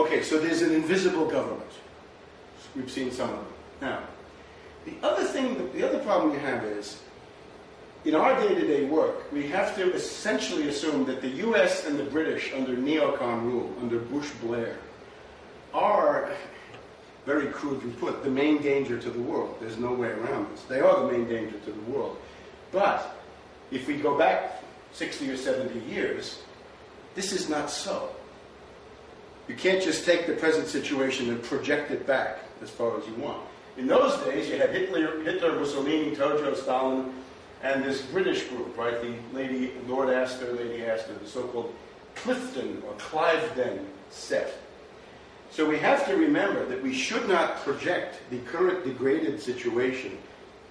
Okay, so there's an invisible government. We've seen some of them. Now, the other problem you have is, in our day-to-day work, we have to essentially assume that the US and the British under neocon rule, under Bush-Blair, are, very crudely put, the main danger to the world. There's no way around this. They are the main danger to the world. But if we go back 60 or 70 years, this is not so. You can't just take the present situation and project it back as far as you want. In those days, you had Hitler, Mussolini, Tojo, Stalin, and this British group, right? The Lord Astor, Lady Astor, the so-called Clifton or Cliveden set. So we have to remember that we should not project the current degraded situation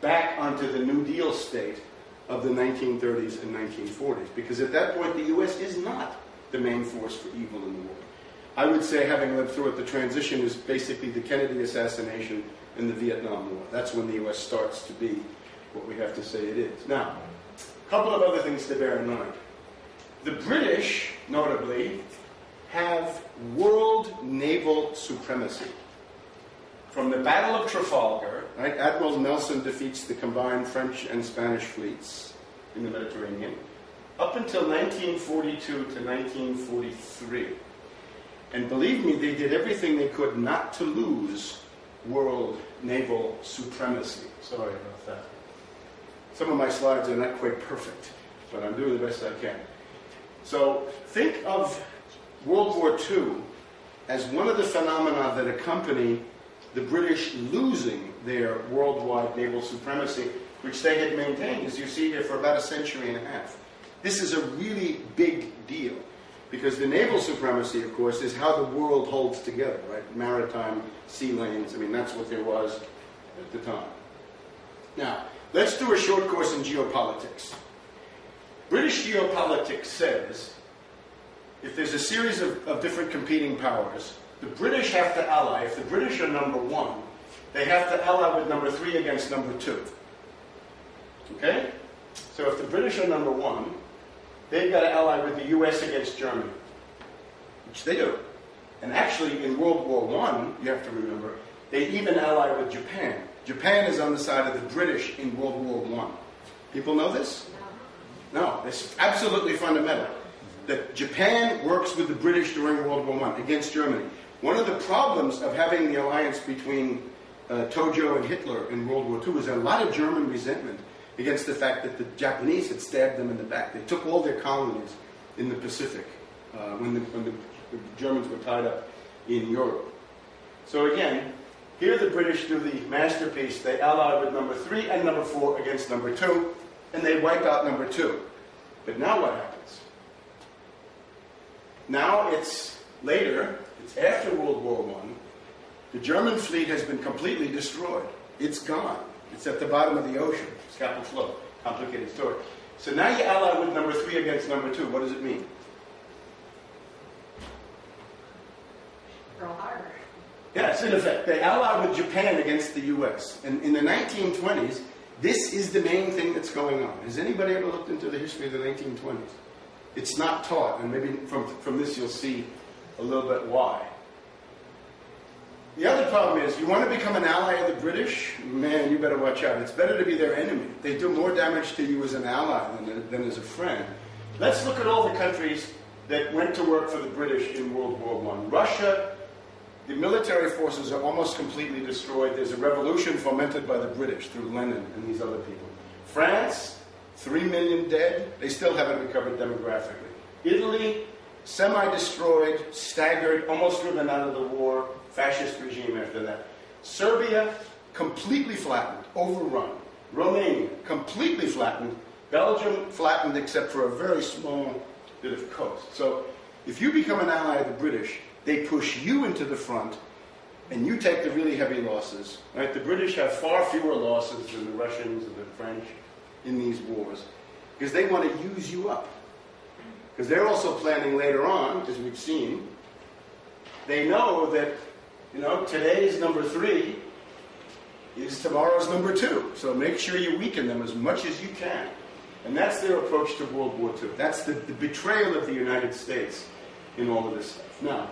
back onto the New Deal state of the 1930s and 1940s, because at that point the US is not the main force for evil in the world. I would say, having lived through it, the transition is basically the Kennedy assassination and the Vietnam War. That's when the US starts to be what we have to say it is. Now, a couple of other things to bear in mind. The British, notably, have world naval supremacy. From the Battle of Trafalgar, right, Admiral Nelson defeats the combined French and Spanish fleets in the Mediterranean, up until 1942 to 1943. And believe me, they did everything they could not to lose world naval supremacy. Sorry about that. Some of my slides are not quite perfect, but I'm doing the best I can. So think of World War II as one of the phenomena that accompany the British losing their worldwide naval supremacy, which they had maintained, as you see here, for about a century and a half. This is a really big deal, because the naval supremacy, of course, is how the world holds together, right? Maritime sea lanes, I mean, that's what there was at the time. Now, let's do a short course in geopolitics. British geopolitics says, if there's a series of different competing powers, the British have to ally. If the British are number one, they have to ally with number three against number two. Okay? So if the British are number one, they've got to ally with the US against Germany, which they do. And actually, in World War I, you have to remember, they even ally with Japan. Japan is on the side of the British in World War I. People know this? No, it's absolutely fundamental. That Japan works with the British during World War I against Germany. One of the problems of having the alliance between Tojo and Hitler in World War II is a lot of German resentment against the fact that the Japanese had stabbed them in the back. They took all their colonies in the Pacific when the Germans were tied up in Europe. So again, here the British do the masterpiece. They ally with number three and number four against number two, and they wipe out number two. But now what happens? Now it's later, it's after World War I, the German fleet has been completely destroyed. It's gone. It's at the bottom of the ocean. Scalpel flow. Complicated story. So now you ally with number three against number two. What does it mean? Pearl Harbor. Yes, in effect. They ally with Japan against the US. And in the 1920s, this is the main thing that's going on. Has anybody ever looked into the history of the 1920s? It's not taught, and maybe from this you'll see a little bit why. The other problem is, you want to become an ally of the British? Man, you better watch out. It's better to be their enemy. They do more damage to you as an ally than as a friend. Let's look at all the countries that went to work for the British in World War I. Russia, the military forces are almost completely destroyed. There's a revolution fomented by the British through Lenin and these other people. France, 3 million dead. They still haven't recovered demographically. Italy, semi-destroyed, staggered, almost driven out of the war. Fascist regime after that. Serbia, completely flattened, overrun. Romania, completely flattened. Belgium, flattened except for a very small bit of coast. So if you become an ally of the British, they push you into the front, and you take the really heavy losses. Right? The British have far fewer losses than the Russians and the French in these wars, because they want to use you up. Because they're also planning later on, as we've seen, they know that, today's number three is tomorrow's number two. So make sure you weaken them as much as you can. And that's their approach to World War II. That's the betrayal of the United States in all of this stuff. Now,